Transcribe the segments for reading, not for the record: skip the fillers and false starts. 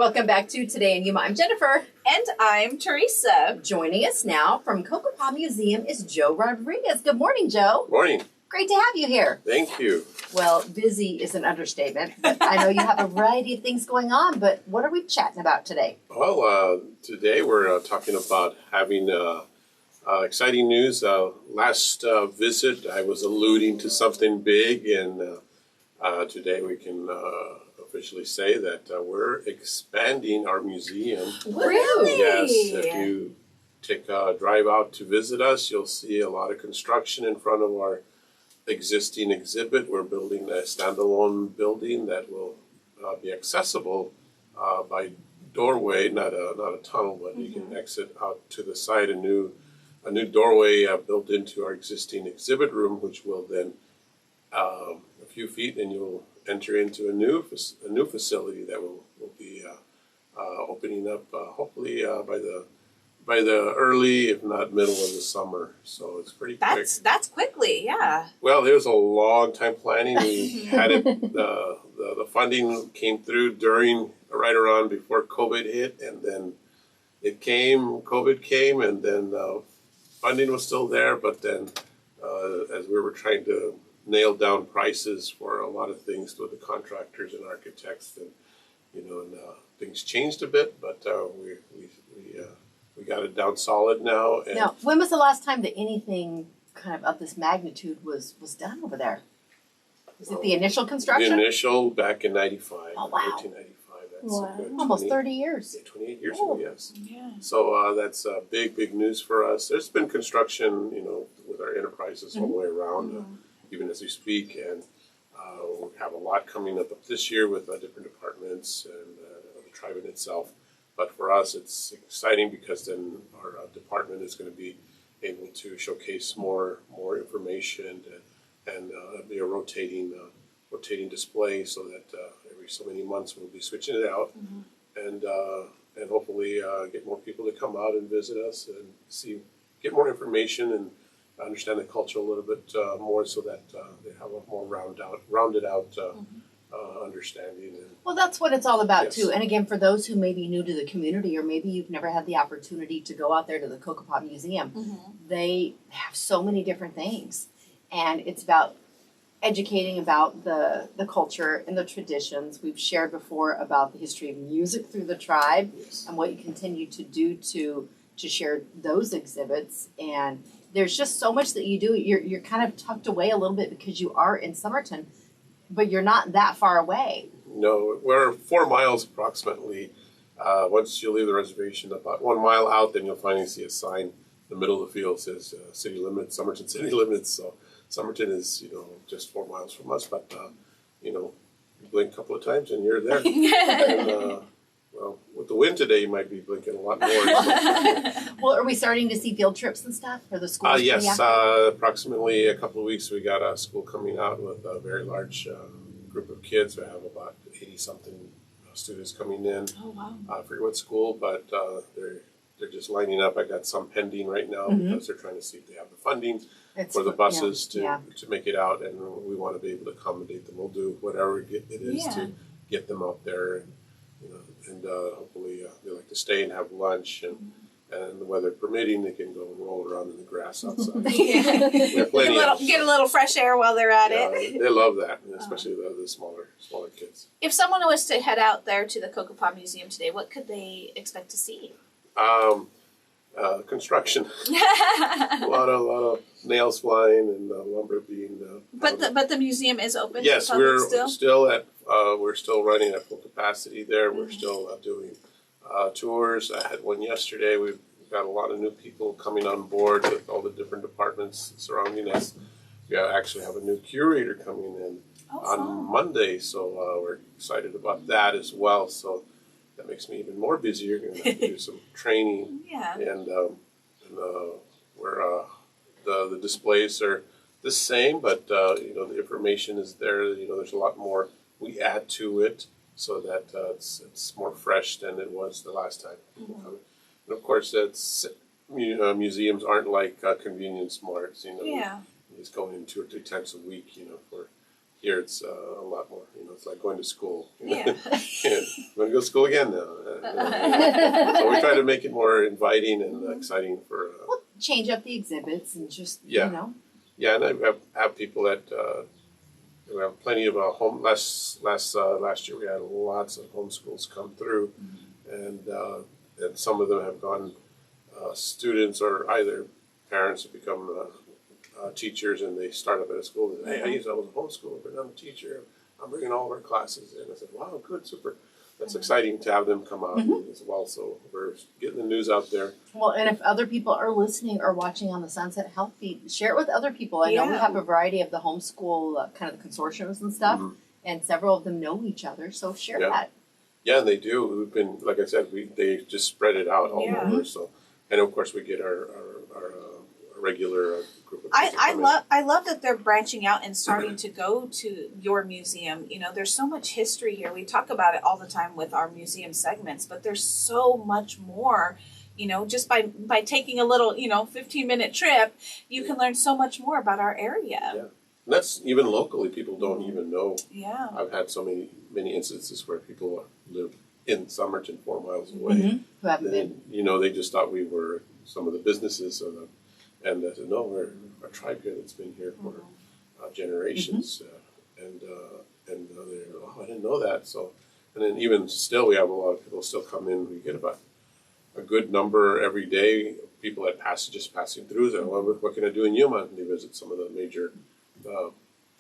Welcome back to Today in Yuma. I'm Jennifer. And I'm Teresa. Joining us now from Cocopah Museum is Joe Rodriquez. Good morning, Joe. Morning. Great to have you here. Thank you. Well, busy is an understatement. But I know you have a variety of things going on, but what are we chatting about today? Well, today we're talking about having exciting news. Last visit, I was alluding to something big, and today we can officially say that we're expanding our museum. Really? Yes, if you take a drive out to visit us, you'll see a lot of construction in front of our existing exhibit. We're building a standalone building that will be accessible by doorway, not a tunnel, but you can exit out to the side. A new doorway built into our existing exhibit room, which will then a few feet, and you'll enter into a new facility that will be opening up hopefully by the early, if not middle of the summer. So it's pretty quick. That's quickly, yeah. Well, it was a long time planning. We had it. The funding came through right around before COVID hit, and then COVID came, and then funding was still there. But then, as we were trying to nail down prices for a lot of things with the contractors and architects, and things changed a bit. But we got it down solid now. And Now, when was the last time that anything kind of this magnitude was done over there? Was it the initial construction? The initial back in 95. Oh, wow. 1995. That's a good Almost 30 years. 28 years ago, yes. Yeah. So that's big news for us. There's been construction, with our enterprises all the way around, even as we speak. And we have a lot coming up this year with different departments and the tribe in itself. But for us, it's exciting because then our department is going to be able to showcase more information and be a rotating display, so that every so many months we'll be switching it out, and hopefully get more people to come out and visit us and get more information and understand the culture a little bit more, so that they have a more rounded out understanding. Well, that's what it's all about, Yes. too. And again, for those who may be new to the community, or maybe you've never had the opportunity to go out there to the Cocopah Museum, they have so many different things. And it's about educating about the culture and the traditions. We've shared before about the history of music through the tribe, Yes. and what you continue to do to share those exhibits. And there's just so much that you do. You're kind of tucked away a little bit because you are in Somerton, but you're not that far away. No, we're 4 miles approximately. Once you leave the reservation, about 1 mile out, then you'll finally see a sign in the middle of the field says city limits, Somerton city limits. So Somerton is, just 4 miles from us, but you blink a couple of times and you're there. And, well, with the wind today, you might be blinking a lot more. Well, are we starting to see field trips and stuff for the schools? Yes, approximately a couple of weeks, we got a school coming out with a very large group of kids. We have about 80-something students coming in. Oh, wow. I forget what school, but they're just lining up. I got some pending right now because they're trying to see if they have the funding for the buses to make it out, and we want to be able to accommodate them. We'll do whatever it is to get them out there, and hopefully they like to stay and have lunch, and the weather permitting, they can go and roll around in the grass outside. We have plenty Get a little fresh air while they're at it. They love that, especially the smaller kids. If someone was to head out there to the Cocopah Museum today, what could they expect to see? Construction. a lot of nails flying and lumber being. But the museum is open. Yes, to public we're still. we're still running at full capacity there. We're still doing tours. I had one yesterday. We've got a lot of new people coming on board with all the different departments surrounding us. We actually have a new curator coming in on Monday, so we're excited about that as well. So that makes me even more busy. You're going to have to do some training. Yeah. And we're the displays are the same, but the information is there. There's a lot more we add to it, so that it's more fresh than it was the last time people come. And of course, museums aren't like convenience marts. It's going in 2 or 3 times a week. For here it's a lot more. It's like going to school. Yeah. And when to go to school again now. So we try to make it more inviting and exciting for. Well, change up the exhibits and just Yeah. you know. Yeah, and I have people that we have plenty of last year we had lots of homeschools come through, and some of them have gone students or either parents have become teachers and they start up at a school and say, hey, I was a homeschooler, but I'm a teacher. I'm bringing all of our classes in. I said, wow, good, super. That's exciting to have them come out as well. So we're getting the news out there. Well, and if other people are listening or watching on the Sunset Health Feed, share it with other people. I know we have a variety of the homeschool kind of the consortiums and stuff, and several of them know each other. So share that. Yeah, and they do. We've been, like I said, they just spread it out all over. So, and of course, we get our regular group of kids I love that they're branching out and starting to go to your museum. You know, there's so much history here. We talk about it all the time with our museum segments, but there's so much more. You know, just by taking a little, 15-minute trip, you can learn so much more about our area. Yeah. And that's even locally, people don't even know. Yeah. I've had so many instances where people live in Somerton 4 miles away. Who haven't been. They just thought we were some of the businesses and I said, no, we're a tribe here that's been here for generations. And they're, oh, I didn't know that. So, and then even still, we have a lot of people still come in. We get about a good number every day. People that just passing through. Say, well, what can I do in Yuma? And they visit some of the major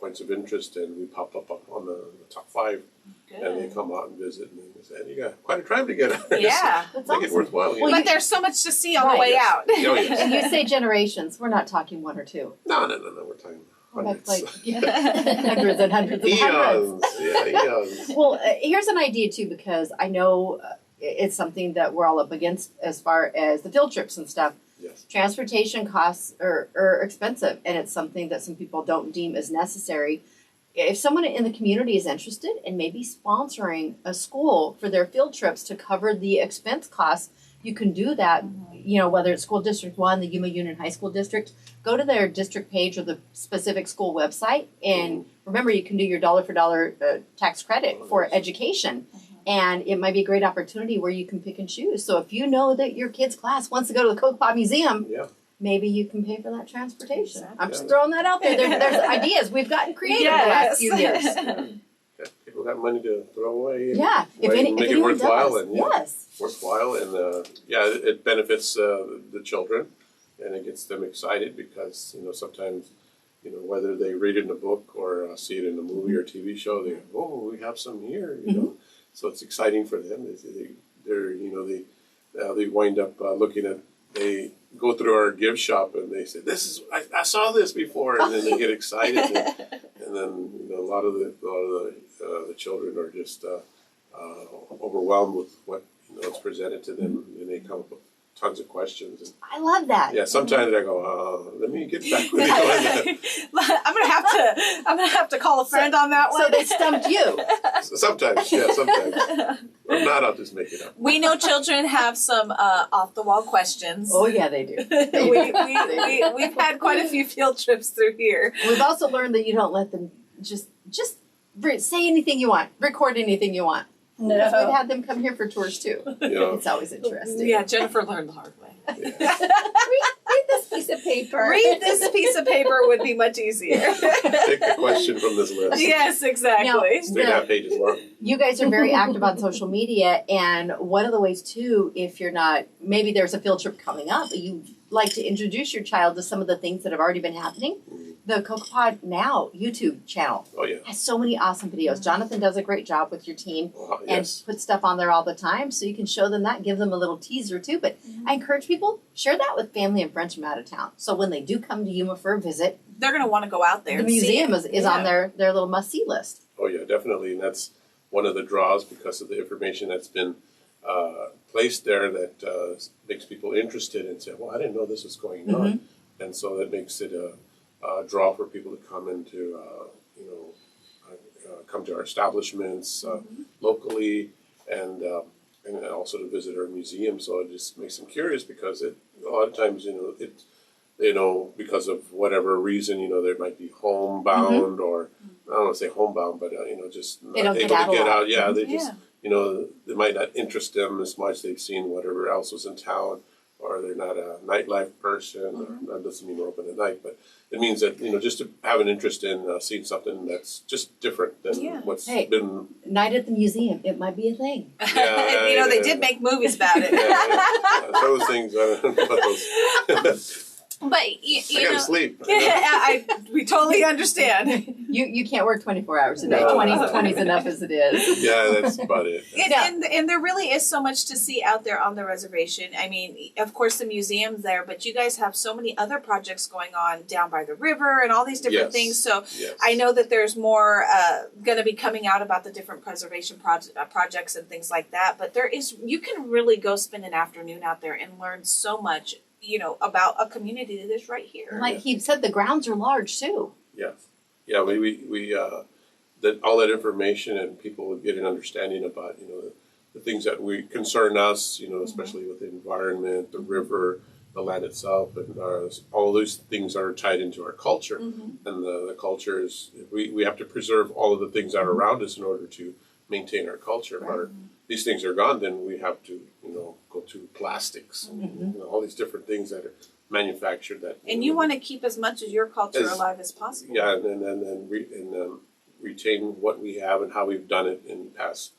points of interest, and we pop up on the top 5. Good. And they come out and visit, and they say, you got quite a tribe together. Yeah. That's make awesome. it worthwhile. Well, but there's so much to see on the way out. Oh, yes. And you say generations. We're not talking 1 or 2. No. We're talking hundreds. That's hundreds and hundreds and hundreds. Eons. Well, here's an idea too, because I know it's something that we're all up against as far as the field trips and stuff. Yes. Transportation costs are expensive, and it's something that some people don't deem as necessary. If someone in the community is interested in maybe sponsoring a school for their field trips to cover the expense costs, you can do that. Whether it's School District 1, the Yuma Union High School District, go to their district page or the specific school website, and remember, you can do your dollar for dollar tax credit for education. And it might be a great opportunity where you can pick and choose. So if you know that your kid's class wants to go to the Cocopah Museum, maybe you can pay for that transportation. Exactly. I'm just throwing that out there. There's ideas. We've gotten creative the last few years. People got money to throw away. Yeah, if it worthwhile does. and worthwhile, and it benefits the children, and it gets them excited because sometimes whether they read it in a book or see it in a movie or TV show, they go, oh, we have some here, So it's exciting for them. They wind up looking at. They go through our gift shop and they say, I saw this before, and then they get excited, and then a lot of the children are just overwhelmed with what is presented to them, and they come up with tons of questions. And I love that. yeah, sometimes I go, let me get back with you. I'm gonna have to call a friend on that one. So they stumped you. Sometimes. If not, I'll just make it up. We know children have some off the wall questions. Oh yeah, they do. We've had quite a few field trips through here. We've also learned that you don't let them just say anything you want, record anything you want. No. Because we've had them come here for tours too. It's always interesting. Yeah, Jennifer learned the hard way. Read this piece of paper. Read this piece of paper would be much easier. Pick a question from this list. Yes, exactly. Stay that page as well. You guys are very active on social media, and one of the ways too, if you're not, maybe there's a field trip coming up, but you like to introduce your child to some of the things that have already been happening. The Cocopah Now YouTube channel has so many awesome videos. Jonathan does a great job with your team and puts stuff on there all the time, so you can show them that, give them a little teaser too. But I encourage people, share that with family and friends from out of town. So when they do come to Yuma for a visit, they're going to want to go out there. The museum is on their little must-see list. Oh yeah, definitely, and that's one of the draws because of the information that's been placed there that makes people interested and say, well, I didn't know this was going on. And so that makes it a draw for people to come into, come to our establishments locally, and also to visit our museum. So it just makes them curious because a lot of times, because of whatever reason, they might be homebound or I don't want to say homebound, but just not able to get out. Yeah, they just they might not interest them as much. They've seen whatever else was in town, or they're not a nightlife person, or that doesn't mean we're open at night, but it means that, just to have an interest in seeing something that's just different than what's been. Night at the museum, it might be a thing. Yeah, they did make movies about it. Those things, I don't know about those. But I gotta sleep. We totally understand. You can't work 24 hours a day. 20's enough as it is. Yeah, that's about it. And there really is so much to see out there on the reservation. I mean, of course, the museum's there, but you guys have so many other projects going on down by the river and all these different things. So I know that there's more going to be coming out about the different preservation projects and things like that. But you can really go spend an afternoon out there and learn so much, about a community that is right here. Like he said, the grounds are large too. Yeah. Yeah, we that all that information, and people would get an understanding about, the things that we concern us, especially with the environment, the river, the land itself, and all those things are tied into our culture. And the culture is, we have to preserve all of the things that are around us in order to maintain our culture. Right. These things are gone, then we have to, go to plastics, and, all these different things that are manufactured. And you want to keep as much of your culture alive as possible. Yeah, and retain what we have and how we've done it in past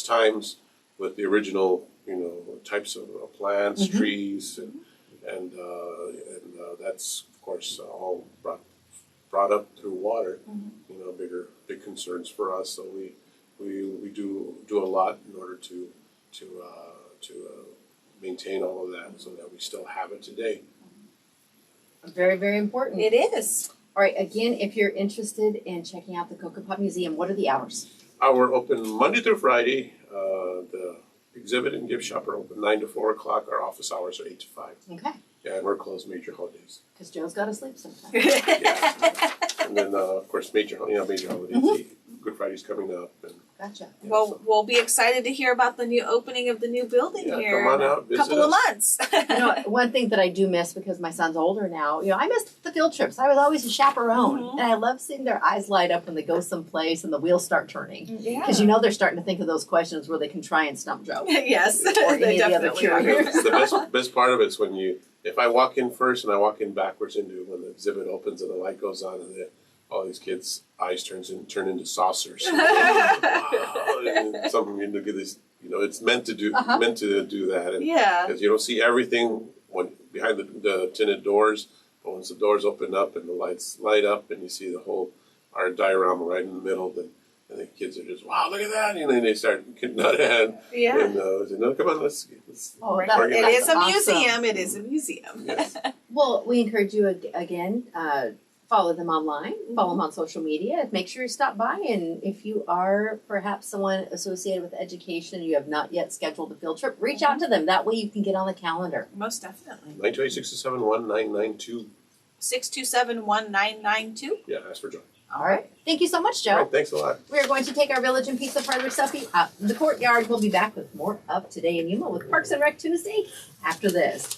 times with the original, types of plants, trees, and that's of course all brought up through water. Big concerns for us. So we do a lot in order to maintain all of that so that we still have it today. Very, very important. It is. All right, again, if you're interested in checking out the Cocopah Museum, what are the hours? We're open Monday through Friday. The exhibit and gift shop are open 9 to 4 o'clock. Our office hours are 8 to 5. Okay. Yeah, and we're closed major holidays. Because Joe's got to sleep sometimes. Yeah. And then, of course, major holidays. Good Friday's coming up. And, gotcha. Well, we'll be excited to hear about the new opening of the new building here come on out, in a couple of months. One thing that I do miss, because my son's older now, I missed the field trips. I was always a chaperone. And I love seeing their eyes light up when they go someplace and the wheels start turning. Because they're starting to think of those questions where they can try and stump Joe. Yes, or any of the other curators. The best part of it is if I walk in first and I walk in backwards when the exhibit opens and the light goes on and all these kids' eyes turn into saucers. And something look at this, it's meant to do that. And, because you don't see everything behind the tinted doors, but once the doors open up and the lights light up and you see our diorama right in the middle, then and the kids are just, wow, look at that, and then they start getting out of hand. Yeah. And no, come on, let's it is a museum. It is a museum. Yes. Well, we encourage you again. Follow them online, follow them on social media. Make sure you stop by, and if you are perhaps someone associated with education and you have not yet scheduled a field trip, reach out to them. That way you can get on the calendar. Most definitely. 928-627-1992. 627-1992. Yeah, ask for John. All right. Thank you so much, Joe. All right, thanks a lot. We are going to take our Village and Pizza Parlor selfie out in the courtyard. We'll be back with more of Today in Yuma with Parks and Rec Tuesday after this.